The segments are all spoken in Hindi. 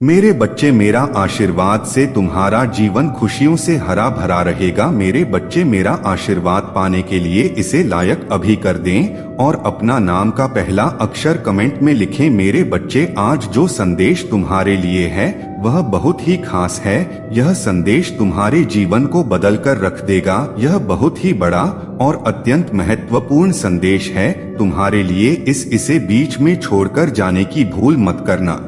मेरे बच्चे, मेरा आशीर्वाद से तुम्हारा जीवन खुशियों से हरा भरा रहेगा। मेरे बच्चे, मेरा आशीर्वाद पाने के लिए इसे लायक अभी कर दें और अपना नाम का पहला अक्षर कमेंट में लिखें। मेरे बच्चे, आज जो संदेश तुम्हारे लिए है वह बहुत ही खास है। यह संदेश तुम्हारे जीवन को बदल कर रख देगा। यह बहुत ही बड़ा और अत्यंत महत्वपूर्ण संदेश है तुम्हारे लिए। इसे बीच में छोड़कर जाने की भूल मत करना।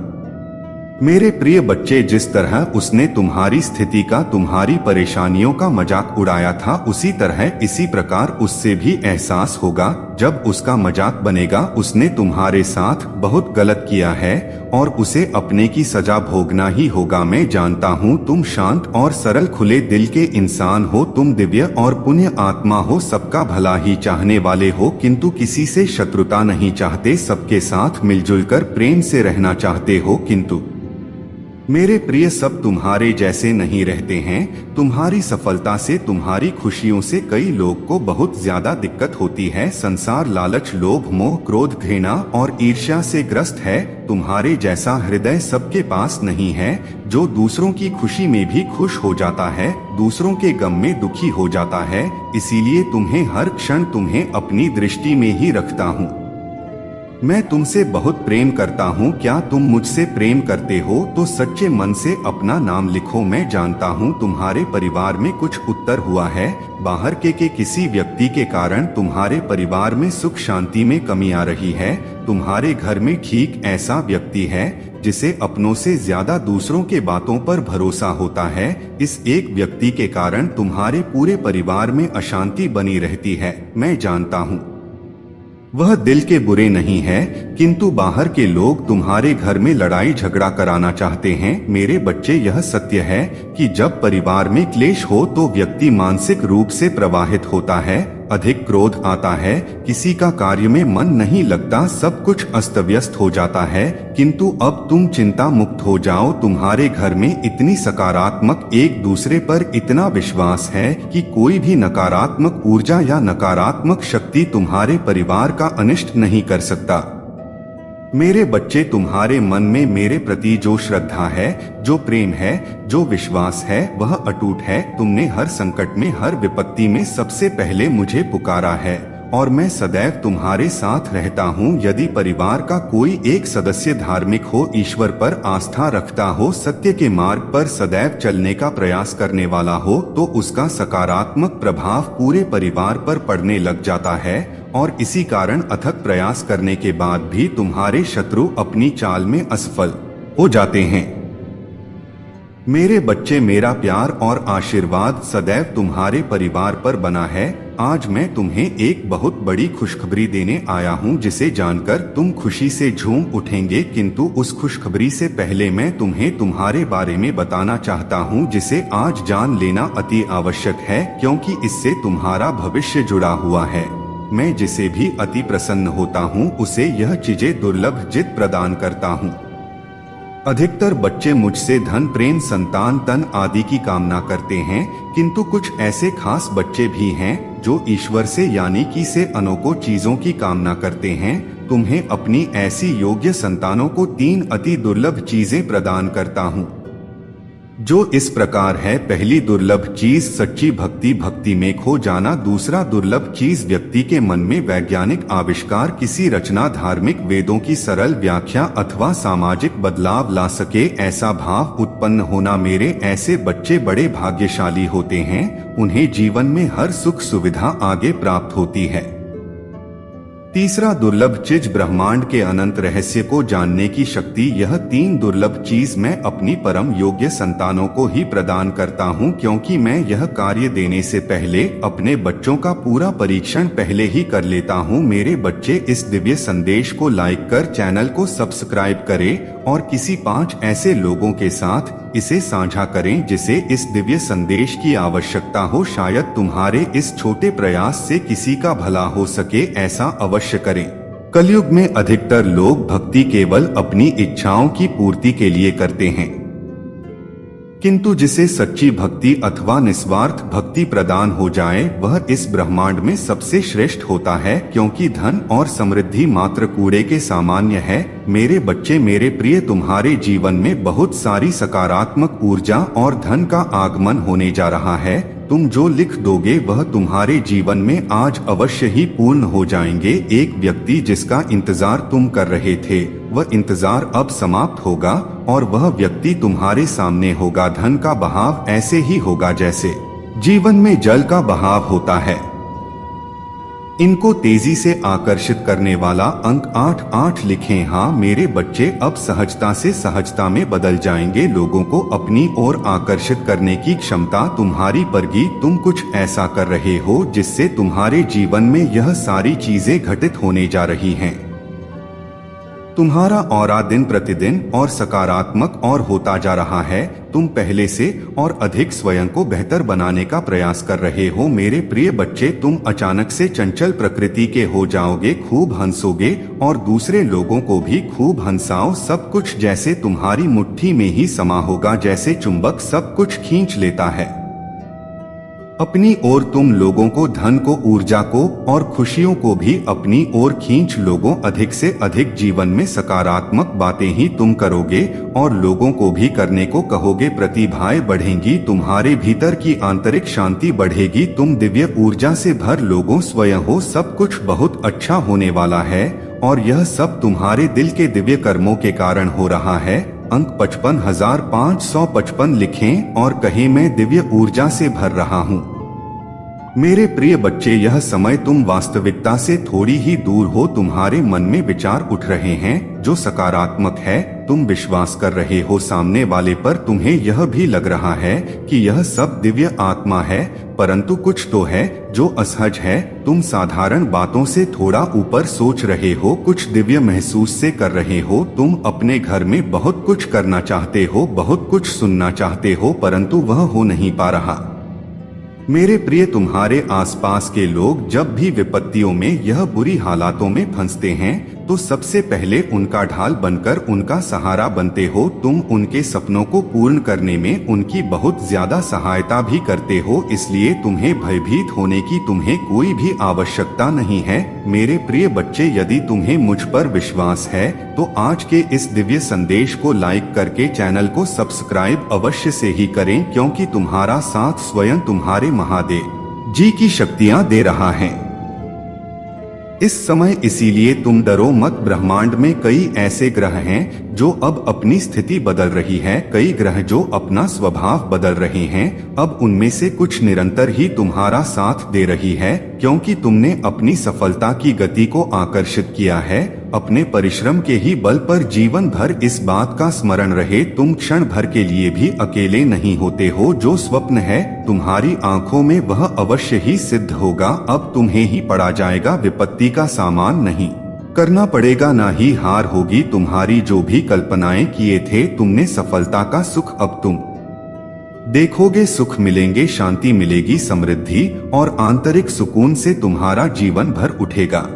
मेरे प्रिय बच्चे, जिस तरह उसने तुम्हारी स्थिति का, तुम्हारी परेशानियों का मजाक उड़ाया था, उसी तरह इसी प्रकार उससे भी एहसास होगा जब उसका मजाक बनेगा। उसने तुम्हारे साथ बहुत गलत किया है और उसे अपने की सजा भोगना ही होगा। मैं जानता हूँ तुम शांत और सरल खुले दिल के इंसान हो। तुम दिव्य और पुण्य आत्मा हो, सबका भला ही चाहने वाले हो, किंतु किसी से शत्रुता नहीं चाहते, सबके साथ मिलजुल कर प्रेम से रहना चाहते हो। किंतु मेरे प्रिय, सब तुम्हारे जैसे नहीं रहते हैं। तुम्हारी सफलता से, तुम्हारी खुशियों से कई लोग को बहुत ज्यादा दिक्कत होती है। संसार लालच, लोभ, मोह, क्रोध, घृणा और ईर्ष्या से ग्रस्त है। तुम्हारे जैसा हृदय सबके पास नहीं है जो दूसरों की खुशी में भी खुश हो जाता है, दूसरों के गम में दुखी हो जाता है। इसीलिए तुम्हें हर क्षण, तुम्हें अपनी दृष्टि में ही रखता हूँ। मैं तुमसे बहुत प्रेम करता हूँ। क्या तुम मुझसे प्रेम करते हो तो सच्चे मन से अपना नाम लिखो। मैं जानता हूँ तुम्हारे परिवार में कुछ उत्तर हुआ है। बाहर के किसी व्यक्ति के कारण तुम्हारे परिवार में सुख शांति में कमी आ रही है। तुम्हारे घर में ठीक ऐसा व्यक्ति है जिसे अपनों से ज्यादा दूसरों के बातों पर भरोसा होता है। इस एक व्यक्ति के कारण तुम्हारे पूरे परिवार में अशांति बनी रहती है। मैं जानता हूँ वह दिल के बुरे नहीं है, किंतु बाहर के लोग तुम्हारे घर में लड़ाई झगड़ा कराना चाहते हैं। मेरे बच्चे, यह सत्य है कि जब परिवार में क्लेश हो तो व्यक्ति मानसिक रूप से प्रभावित होता है, अधिक क्रोध आता है, किसी का कार्य में मन नहीं लगता, सब कुछ अस्त व्यस्त हो जाता है। किंतु अब तुम चिंता मुक्त हो जाओ। तुम्हारे घर में इतनी सकारात्मक, एक दूसरे पर इतना विश्वास है कि कोई भी नकारात्मक ऊर्जा या नकारात्मक शक्ति तुम्हारे परिवार का अनिष्ट नहीं कर सकता। मेरे बच्चे, तुम्हारे मन में मेरे प्रति जो श्रद्धा है, जो प्रेम है, जो विश्वास है, वह अटूट है। तुमने हर संकट में, हर विपत्ति में सबसे पहले मुझे पुकारा है और मैं सदैव तुम्हारे साथ रहता हूँ। यदि परिवार का कोई एक सदस्य धार्मिक हो, ईश्वर पर आस्था रखता हो, सत्य के मार्ग पर सदैव चलने का प्रयास करने वाला हो, तो उसका सकारात्मक प्रभाव पूरे परिवार पर पड़ने लग जाता है और इसी कारण अथक प्रयास करने के बाद भी तुम्हारे शत्रु अपनी चाल में असफल हो जाते हैं। मेरे बच्चे, मेरा प्यार और आशीर्वाद सदैव तुम्हारे परिवार पर बना है। आज मैं तुम्हें एक बहुत बड़ी खुशखबरी देने आया हूँ जिसे जानकर तुम खुशी से झूम उठेंगे। किंतु उस खुशखबरी से पहले मैं तुम्हें तुम्हारे बारे में बताना चाहता हूँ जिसे आज जान लेना अति आवश्यक है, क्योंकि इससे तुम्हारा भविष्य जुड़ा हुआ है। मैं जिसे भी अति प्रसन्न होता हूँ उसे यह चीजें दुर्लभ जित प्रदान करता हूँ। अधिकतर बच्चे मुझसे धन, प्रेम, संतान, तन आदि की कामना करते हैं, किंतु कुछ ऐसे खास बच्चे भी हैं जो ईश्वर से यानी कि से अनोखी चीजों की कामना करते हैं। तुम्हें अपनी ऐसी योग्य संतानों को 3 अति दुर्लभ चीजें प्रदान करता हूँ, जो इस प्रकार है। पहली दुर्लभ चीज सच्ची भक्ति, भक्ति में खो जाना। दूसरा दुर्लभ चीज व्यक्ति के मन में वैज्ञानिक आविष्कार, किसी रचना, धार्मिक वेदों की सरल व्याख्या अथवा सामाजिक बदलाव ला सके, ऐसा भाव उत्पन्न होना। मेरे ऐसे बच्चे बड़े भाग्यशाली होते हैं, उन्हें जीवन में हर सुख सुविधा आगे प्राप्त होती है। तीसरा दुर्लभ चीज ब्रह्मांड के अनंत रहस्य को जानने की शक्ति। यह 3 दुर्लभ चीज मैं अपनी परम योग्य संतानों को ही प्रदान करता हूँ, क्योंकि मैं यह कार्य देने से पहले अपने बच्चों का पूरा परीक्षण पहले ही कर लेता हूँ। मेरे बच्चे, इस दिव्य संदेश को लाइक कर चैनल को सब्सक्राइब करें और किसी 5 ऐसे लोगों के साथ इसे साझा करें जिसे इस दिव्य संदेश की आवश्यकता हो। शायद तुम्हारे इस छोटे प्रयास से किसी का भला हो सके, ऐसा अवश्य करें। कलयुग में अधिकतर लोग भक्ति केवल अपनी इच्छाओं की पूर्ति के लिए करते हैं, किंतु जिसे सच्ची भक्ति अथवा निस्वार्थ भक्ति प्रदान हो जाए वह इस ब्रह्मांड में सबसे श्रेष्ठ होता है, क्योंकि धन और समृद्धि मात्र कूड़े के सामान्य है। मेरे बच्चे मेरे प्रिय, तुम्हारे जीवन में बहुत सारी सकारात्मक ऊर्जा और धन का आगमन होने जा रहा है। तुम जो लिख दोगे वह तुम्हारे जीवन में आज अवश्य ही पूर्ण हो जाएंगे। एक व्यक्ति जिसका इंतजार तुम कर रहे थे वह इंतजार अब समाप्त होगा और वह व्यक्ति तुम्हारे सामने होगा। धन का बहाव ऐसे ही होगा जैसे जीवन में जल का बहाव होता है। इनको तेजी से आकर्षित करने वाला अंक 8 लिखें। हाँ मेरे बच्चे, अब सहजता से सहजता में बदल जाएंगे। लोगों को अपनी ओर आकर्षित करने की क्षमता तुम्हारी परगी। तुम कुछ ऐसा कर रहे हो जिससे तुम्हारे जीवन में यह सारी चीजें घटित होने जा रही हैं। तुम्हारा ऑरा दिन प्रतिदिन और सकारात्मक और होता जा रहा है। तुम पहले से और अधिक स्वयं को बेहतर बनाने का प्रयास कर रहे हो। मेरे प्रिय बच्चे, तुम अचानक से चंचल प्रकृति के हो जाओगे, खूब हंसोगे और दूसरे लोगों को भी खूब हंसाओ। सब कुछ जैसे तुम्हारी मुट्ठी में ही समा होगा, जैसे चुंबक सब कुछ खींच लेता है अपनी ओर। तुम लोगों को, धन को, ऊर्जा को और खुशियों को भी अपनी ओर खींच लोगों। अधिक से अधिक जीवन में सकारात्मक बातें ही तुम करोगे और लोगों को भी करने को कहोगे। प्रतिभाएं बढ़ेंगी, तुम्हारे भीतर की आंतरिक शांति बढ़ेगी। तुम दिव्य ऊर्जा से भर लोगों स्वयं हो। सब कुछ बहुत अच्छा होने वाला है और यह सब तुम्हारे दिल के दिव्य कर्मों के कारण हो रहा है। अंक 55,555 लिखें और कहें, मैं दिव्य ऊर्जा से भर रहा हूँ। मेरे प्रिय बच्चे, यह समय तुम वास्तविकता से थोड़ी ही दूर हो। तुम्हारे मन में विचार उठ रहे हैं जो सकारात्मक है। तुम विश्वास कर रहे हो सामने वाले पर। तुम्हें यह भी लग रहा है कि यह सब दिव्य आत्मा है, परंतु कुछ तो है जो असहज है। तुम साधारण बातों से थोड़ा ऊपर सोच रहे हो, कुछ दिव्य महसूस से कर रहे हो। तुम अपने घर में बहुत कुछ करना चाहते हो, बहुत कुछ सुनना चाहते हो, परंतु वह हो नहीं पा रहा। मेरे प्रिय, तुम्हारे आसपास के लोग जब भी विपत्तियों में यह बुरी हालातों में फंसते हैं तो सबसे पहले उनका ढाल बनकर उनका सहारा बनते हो। तुम उनके सपनों को पूर्ण करने में उनकी बहुत ज्यादा सहायता भी करते हो, इसलिए तुम्हें भयभीत होने की तुम्हें कोई भी आवश्यकता नहीं है। मेरे प्रिय बच्चे, यदि तुम्हें मुझ पर विश्वास है तो आज के इस दिव्य संदेश को लाइक करके चैनल को सब्सक्राइब अवश्य से ही करें, क्योंकि तुम्हारा साथ स्वयं तुम्हारे महादेव जी की शक्तियाँ दे रहा है इस समय। इसीलिए तुम डरो मत। ब्रह्मांड में कई ऐसे ग्रह हैं जो अब अपनी स्थिति बदल रही है, कई ग्रह जो अपना स्वभाव बदल रहे हैं। अब उनमें से कुछ निरंतर ही तुम्हारा साथ दे रही है, क्योंकि तुमने अपनी सफलता की गति को आकर्षित किया है। अपने परिश्रम के ही बल पर जीवन भर इस बात का स्मरण रहे, तुम क्षण भर के लिए भी अकेले नहीं होते हो। जो स्वप्न है तुम्हारी आंखों में वह अवश्य ही सिद्ध होगा। अब तुम्हें ही पड़ा जाएगा विपत्ति का सामान नहीं करना पड़ेगा, ना ही हार होगी। तुम्हारी जो भी कल्पनाएं किए थे तुमने सफलता का सुख अब तुम देखोगे। सुख मिलेंगे, शांति मिलेगी, समृद्धि और आंतरिक सुकून से तुम्हारा जीवन भर उठेगा।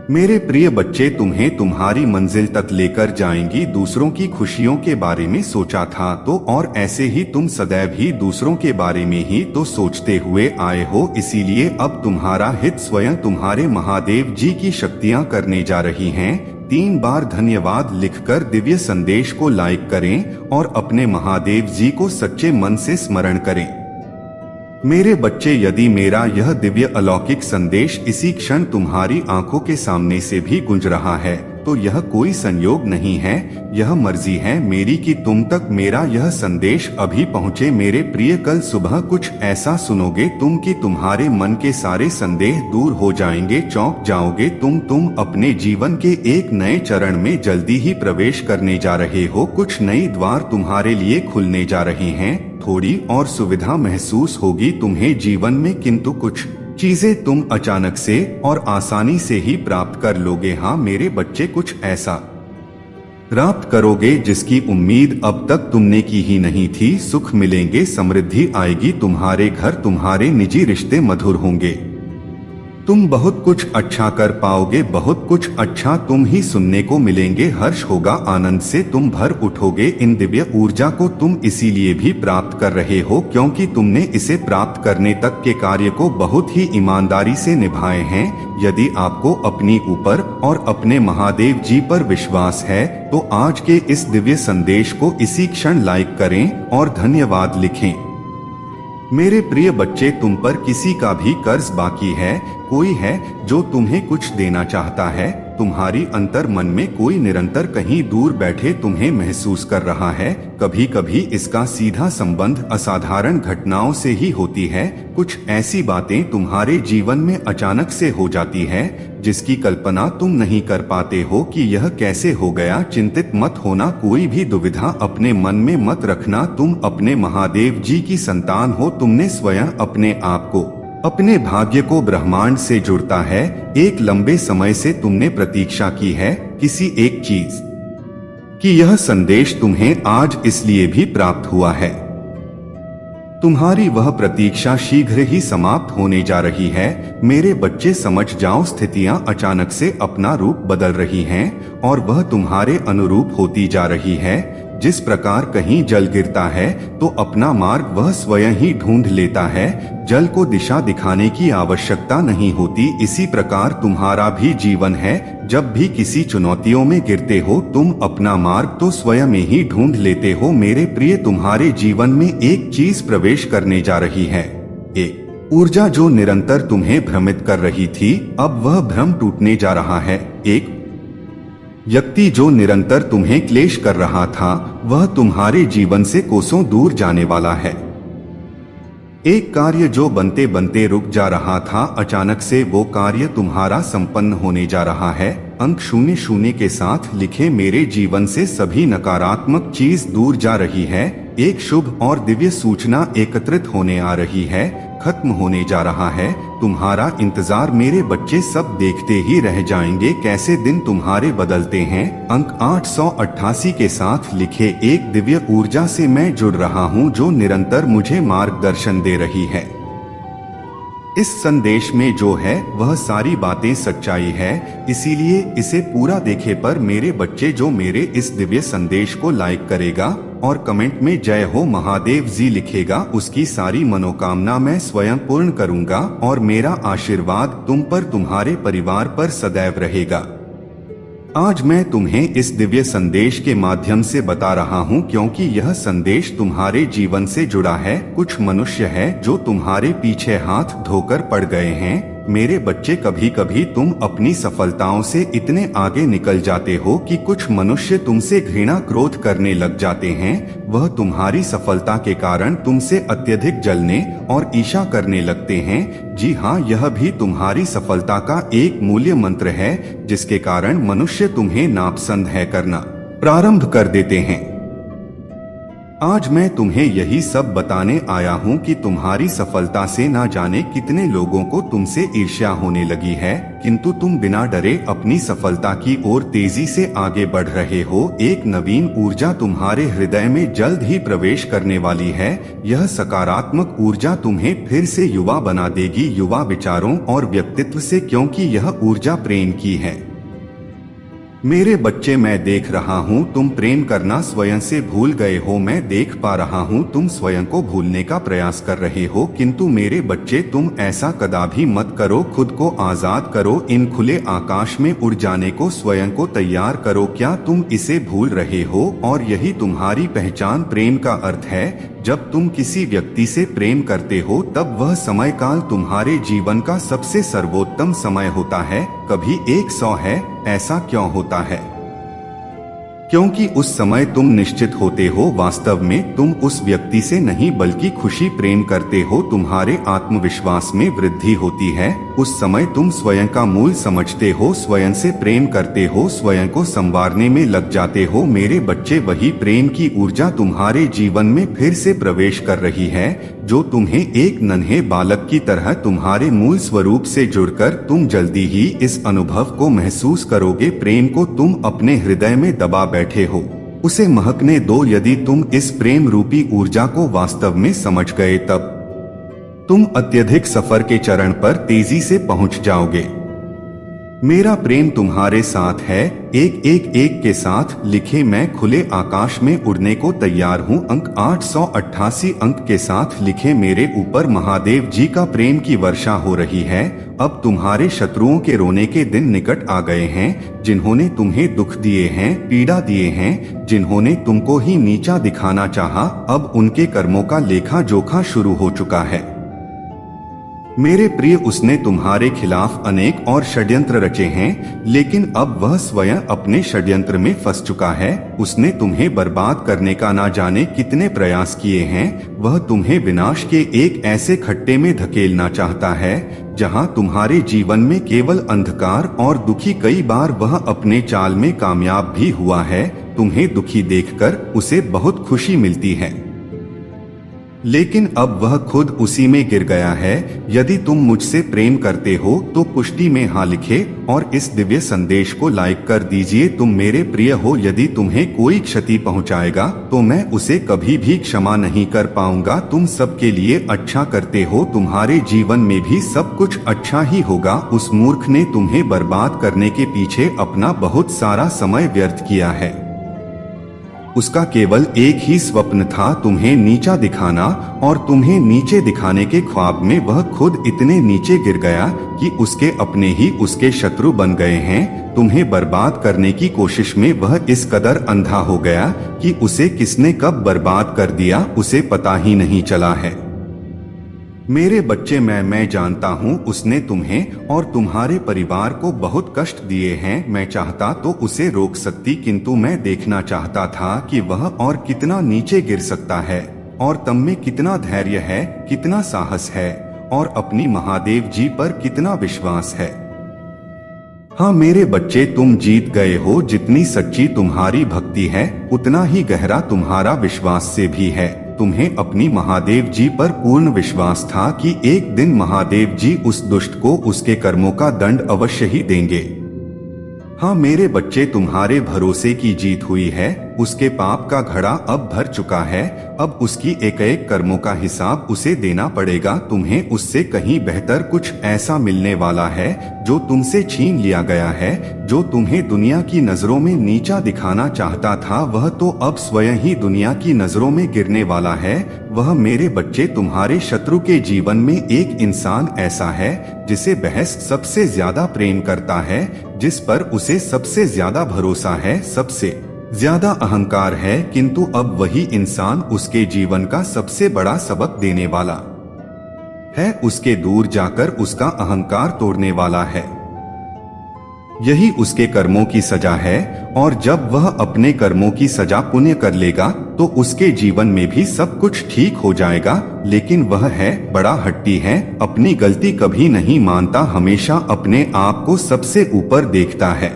मेरे प्रिय बच्चे, तुम्हें तुम्हारी मंजिल तक लेकर जाएंगी। दूसरों की खुशियों के बारे में सोचा था तो और ऐसे ही तुम सदैव ही दूसरों के बारे में ही तो सोचते हुए आए हो। इसीलिए अब तुम्हारा हित स्वयं तुम्हारे महादेव जी की शक्तियाँ करने जा रही हैं। 3 बार धन्यवाद लिखकर दिव्य संदेश को लाइक करें और अपने महादेव जी को सच्चे मन से स्मरण करें। मेरे बच्चे, यदि मेरा यह दिव्य अलौकिक संदेश इसी क्षण तुम्हारी आंखों के सामने से भी गूंज रहा है तो यह कोई संयोग नहीं है, यह मर्जी है मेरी कि तुम तक मेरा यह संदेश अभी पहुँचे। मेरे प्रिय, कल सुबह कुछ ऐसा सुनोगे तुम कि तुम्हारे मन के सारे संदेह दूर हो जाएंगे, चौंक जाओगे। तुम अपने जीवन के एक नए चरण में जल्दी ही प्रवेश करने जा रहे हो। कुछ नई द्वार तुम्हारे लिए खुलने जा रहे हैं। थोड़ी और सुविधा महसूस होगी तुम्हें जीवन में, किंतु कुछ चीजें तुम अचानक से और आसानी से ही प्राप्त कर लोगे। हाँ मेरे बच्चे, कुछ ऐसा प्राप्त करोगे जिसकी उम्मीद अब तक तुमने की ही नहीं थी। सुख मिलेंगे, समृद्धि आएगी, तुम्हारे घर, तुम्हारे निजी रिश्ते मधुर होंगे। तुम बहुत कुछ अच्छा कर पाओगे, बहुत कुछ अच्छा तुम ही सुनने को मिलेंगे, हर्ष होगा, आनंद से तुम भर उठोगे। इन दिव्य ऊर्जा को तुम इसीलिए भी प्राप्त कर रहे हो क्योंकि तुमने इसे प्राप्त करने तक के कार्य को बहुत ही ईमानदारी से निभाए हैं। यदि आपको अपनी ऊपर और अपने महादेव जी पर विश्वास है तो आज के इस दिव्य संदेश को इसी क्षण लाइक करें और धन्यवाद लिखें। मेरे प्रिय बच्चे, तुम पर किसी का भी कर्ज बाकी है, कोई है जो तुम्हें कुछ देना चाहता है, तुम्हारी अंतर मन में कोई निरंतर कहीं दूर बैठे तुम्हें महसूस कर रहा है। कभी कभी इसका सीधा संबंध असाधारण घटनाओं से ही होती है। कुछ ऐसी बातें तुम्हारे जीवन में अचानक से हो जाती है जिसकी कल्पना तुम नहीं कर पाते हो कि यह कैसे हो गया। चिंतित मत होना, कोई भी दुविधा अपने मन में मत रखना। तुम अपने महादेव जी की संतान हो। तुमने स्वयं अपने आप को, अपने भाग्य को ब्रह्मांड से जुड़ता है। एक लंबे समय से तुमने प्रतीक्षा की है किसी एक चीज कि यह संदेश तुम्हें आज इसलिए भी प्राप्त हुआ है। तुम्हारी वह प्रतीक्षा शीघ्र ही समाप्त होने जा रही है। मेरे बच्चे, समझ जाओ, स्थितियां अचानक से अपना रूप बदल रही हैं और वह तुम्हारे अनुरूप होती जा रही है। जिस प्रकार कहीं जल गिरता है तो अपना मार्ग वह स्वयं ही ढूंढ लेता है, जल को दिशा दिखाने की आवश्यकता नहीं होती। इसी प्रकार तुम्हारा भी जीवन है। जब भी किसी चुनौतियों में गिरते हो तुम अपना मार्ग तो स्वयं ही ढूंढ लेते हो। मेरे प्रिय, तुम्हारे जीवन में एक चीज प्रवेश करने जा रही है, एक ऊर्जा जो निरंतर तुम्हें भ्रमित कर रही थी, अब वह भ्रम टूटने जा रहा है। एक व्यक्ति जो निरंतर तुम्हें क्लेश कर रहा था वह तुम्हारे जीवन से कोसों दूर जाने वाला है। एक कार्य जो बनते बनते रुक जा रहा था, अचानक से वो कार्य तुम्हारा संपन्न होने जा रहा है। अंक 00 के साथ लिखे, मेरे जीवन से सभी नकारात्मक चीज दूर जा रही है। एक शुभ और दिव्य सूचना एकत्रित होने आ रही है, खत्म होने जा रहा है। तुम्हारा इंतजार मेरे बच्चे सब देखते ही रह जाएंगे कैसे दिन तुम्हारे बदलते हैं। अंक 888 के साथ लिखे, एक दिव्य ऊर्जा से मैं जुड़ रहा हूँ जो निरंतर मुझे मार्गदर्शन दे रही है। इस संदेश में जो है वह सारी बातें सच्चाई है, इसीलिए इसे पूरा देखे पर मेरे बच्चे जो मेरे इस दिव्य संदेश को लाइक करेगा और कमेंट में जय हो महादेव जी लिखेगा, उसकी सारी मनोकामना मैं स्वयं पूर्ण करूंगा और मेरा आशीर्वाद तुम पर, तुम्हारे परिवार पर सदैव रहेगा। आज मैं तुम्हें इस दिव्य संदेश के माध्यम से बता रहा हूं क्योंकि यह संदेश तुम्हारे जीवन से जुड़ा है। कुछ मनुष्य है जो तुम्हारे पीछे हाथ धोकर पड़ गए हैं। मेरे बच्चे, कभी कभी तुम अपनी सफलताओं से इतने आगे निकल जाते हो कि कुछ मनुष्य तुमसे घृणा क्रोध करने लग जाते हैं। वह तुम्हारी सफलता के कारण तुमसे अत्यधिक जलने और ईर्ष्या करने लगते हैं। जी हाँ, यह भी तुम्हारी सफलता का एक मूल्य मंत्र है जिसके कारण मनुष्य तुम्हें नापसंद है करना प्रारंभ कर देते हैं। आज मैं तुम्हें यही सब बताने आया हूँ कि तुम्हारी सफलता से ना जाने कितने लोगों को तुमसे ईर्ष्या होने लगी है, किंतु तुम बिना डरे अपनी सफलता की ओर तेजी से आगे बढ़ रहे हो। एक नवीन ऊर्जा तुम्हारे हृदय में जल्द ही प्रवेश करने वाली है। यह सकारात्मक ऊर्जा तुम्हें फिर से युवा बना देगी, युवा विचारों और व्यक्तित्व से, क्योंकि यह ऊर्जा प्रेम की है। मेरे बच्चे, मैं देख रहा हूँ तुम प्रेम करना स्वयं से भूल गए हो। मैं देख पा रहा हूँ तुम स्वयं को भूलने का प्रयास कर रहे हो, किंतु मेरे बच्चे तुम ऐसा कदापि मत करो। खुद को आजाद करो, इन खुले आकाश में उड़ जाने को स्वयं को तैयार करो। क्या तुम इसे भूल रहे हो? और यही तुम्हारी पहचान प्रेम का अर्थ है। जब तुम किसी व्यक्ति से प्रेम करते हो तब वह समय काल तुम्हारे जीवन का सबसे सर्वोत्तम समय होता है, कभी 100 है। ऐसा क्यों होता है? क्योंकि उस समय तुम निश्चित होते हो, वास्तव में तुम उस व्यक्ति से नहीं बल्कि खुशी प्रेम करते हो। तुम्हारे आत्मविश्वास में वृद्धि होती है। उस समय तुम स्वयं का मूल समझते हो, स्वयं से प्रेम करते हो, स्वयं को संवारने में लग जाते हो। मेरे बच्चे, वही प्रेम की ऊर्जा तुम्हारे जीवन में फिर से प्रवेश कर रही है, जो तुम्हें एक नन्हे बालक की तरह तुम्हारे मूल स्वरूप से जुड़कर तुम जल्दी ही इस अनुभव को महसूस करोगे। प्रेम को तुम अपने हृदय में दबा बैठे हो, उसे महकने दो। यदि तुम इस प्रेम रूपी ऊर्जा को वास्तव में समझ गए तब तुम अत्यधिक सफर के चरण पर तेजी से पहुंच जाओगे। मेरा प्रेम तुम्हारे साथ है, एक एक एक के साथ लिखे मैं खुले आकाश में उड़ने को तैयार हूँ। अंक 888 अंक के साथ लिखे मेरे ऊपर महादेव जी का प्रेम की वर्षा हो रही है। अब तुम्हारे शत्रुओं के रोने के दिन निकट आ गए हैं, जिन्होंने तुम्हें दुख दिए हैं, पीड़ा दिए हैं, जिन्होंने तुमको ही नीचा दिखाना चाहा, अब उनके कर्मों का लेखा जोखा शुरू हो चुका है। मेरे प्रिय, उसने तुम्हारे खिलाफ अनेक और षड्यंत्र रचे हैं, लेकिन अब वह स्वयं अपने षड्यंत्र में फंस चुका है। उसने तुम्हें बर्बाद करने का ना जाने कितने प्रयास किए हैं। वह तुम्हें विनाश के एक ऐसे खड्डे में धकेलना चाहता है जहां तुम्हारे जीवन में केवल अंधकार और दुखी। कई बार वह अपने चाल में कामयाब भी हुआ है। तुम्हें दुखी देखकर उसे बहुत खुशी मिलती है, लेकिन अब वह खुद उसी में गिर गया है। यदि तुम मुझसे प्रेम करते हो तो पुष्टि में हाँ लिखे और इस दिव्य संदेश को लाइक कर दीजिए। तुम मेरे प्रिय हो। यदि तुम्हें कोई क्षति पहुंचाएगा तो मैं उसे कभी भी क्षमा नहीं कर पाऊंगा। तुम सबके लिए अच्छा करते हो, तुम्हारे जीवन में भी सब कुछ अच्छा ही होगा। उस मूर्ख ने तुम्हें बर्बाद करने के पीछे अपना बहुत सारा समय व्यर्थ किया है। उसका केवल एक ही स्वप्न था, तुम्हें नीचा दिखाना, और तुम्हें नीचे दिखाने के ख्वाब में वह खुद इतने नीचे गिर गया कि उसके अपने ही उसके शत्रु बन गए हैं। तुम्हें बर्बाद करने की कोशिश में वह इस कदर अंधा हो गया कि उसे किसने कब बर्बाद कर दिया उसे पता ही नहीं चला है। मेरे बच्चे, मैं जानता हूँ उसने तुम्हें और तुम्हारे परिवार को बहुत कष्ट दिए हैं। मैं चाहता तो उसे रोक सकती, किंतु मैं देखना चाहता था कि वह और कितना नीचे गिर सकता है, और तम में कितना धैर्य है, कितना साहस है, और अपनी महादेव जी पर कितना विश्वास है। हाँ मेरे बच्चे, तुम जीत गए हो। जितनी सच्ची तुम्हारी भक्ति है उतना ही गहरा तुम्हारा विश्वास से भी है। तुम्हें अपनी महादेव जी पर पूर्ण विश्वास था कि एक दिन महादेव जी उस दुष्ट को उसके कर्मों का दंड अवश्य ही देंगे। हाँ मेरे बच्चे, तुम्हारे भरोसे की जीत हुई है। उसके पाप का घड़ा अब भर चुका है। अब उसकी एक एक कर्मों का हिसाब उसे देना पड़ेगा। तुम्हें उससे कहीं बेहतर कुछ ऐसा मिलने वाला है जो तुमसे छीन लिया गया है। जो तुम्हें दुनिया की नजरों में नीचा दिखाना चाहता था वह तो अब स्वयं ही दुनिया की नजरों में गिरने वाला है। वह मेरे बच्चे, तुम्हारे शत्रु के जीवन में एक इंसान ऐसा है जिसे बहस सबसे ज्यादा प्रेम करता है, जिस पर उसे सबसे ज्यादा भरोसा है, सबसे ज्यादा अहंकार है, किंतु अब वही इंसान उसके जीवन का सबसे बड़ा सबक देने वाला है। उसके दूर जाकर उसका अहंकार तोड़ने वाला है। यही उसके कर्मों की सजा है, और जब वह अपने कर्मों की सजा पुण्य कर लेगा तो उसके जीवन में भी सब कुछ ठीक हो जाएगा। लेकिन वह है बड़ा हट्टी है, अपनी गलती कभी नहीं मानता, हमेशा अपने आप को सबसे ऊपर देखता है।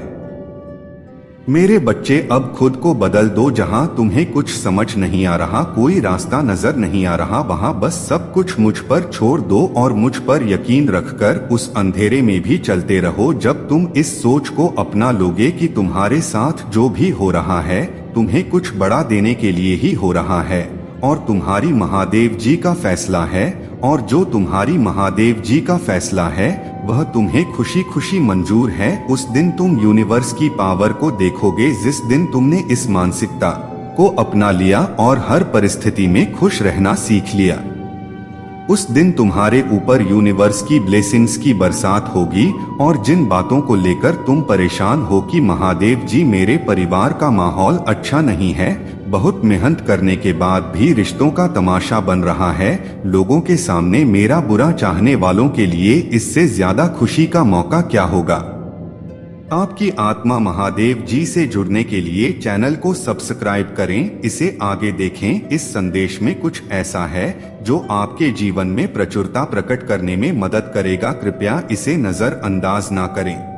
मेरे बच्चे, अब खुद को बदल दो। जहां तुम्हें कुछ समझ नहीं आ रहा, कोई रास्ता नजर नहीं आ रहा, वहां बस सब कुछ मुझ पर छोड़ दो और मुझ पर यकीन रखकर उस अंधेरे में भी चलते रहो। जब तुम इस सोच को अपना लोगे कि तुम्हारे साथ जो भी हो रहा है तुम्हें कुछ बड़ा देने के लिए ही हो रहा है, और तुम्हारी महादेव जी का फैसला है, और जो तुम्हारी महादेव जी का फैसला है वह तुम्हें खुशी खुशी मंजूर है, उस दिन तुम यूनिवर्स की पावर को देखोगे। जिस दिन तुमने इस मानसिकता को अपना लिया और हर परिस्थिति में खुश रहना सीख लिया, उस दिन तुम्हारे ऊपर यूनिवर्स की ब्लेसिंग्स की बरसात होगी। और जिन बातों को लेकर तुम परेशान हो कि महादेव जी मेरे परिवार का माहौल अच्छा नहीं है, बहुत मेहनत करने के बाद भी रिश्तों का तमाशा बन रहा है, लोगों के सामने मेरा बुरा चाहने वालों के लिए इससे ज्यादा खुशी का मौका क्या होगा। आपकी आत्मा महादेव जी से जुड़ने के लिए चैनल को सब्सक्राइब करें, इसे आगे देखें। इस संदेश में कुछ ऐसा है जो आपके जीवन में प्रचुरता प्रकट करने में मदद करेगा। कृपया इसे नजरअंदाज ना करें।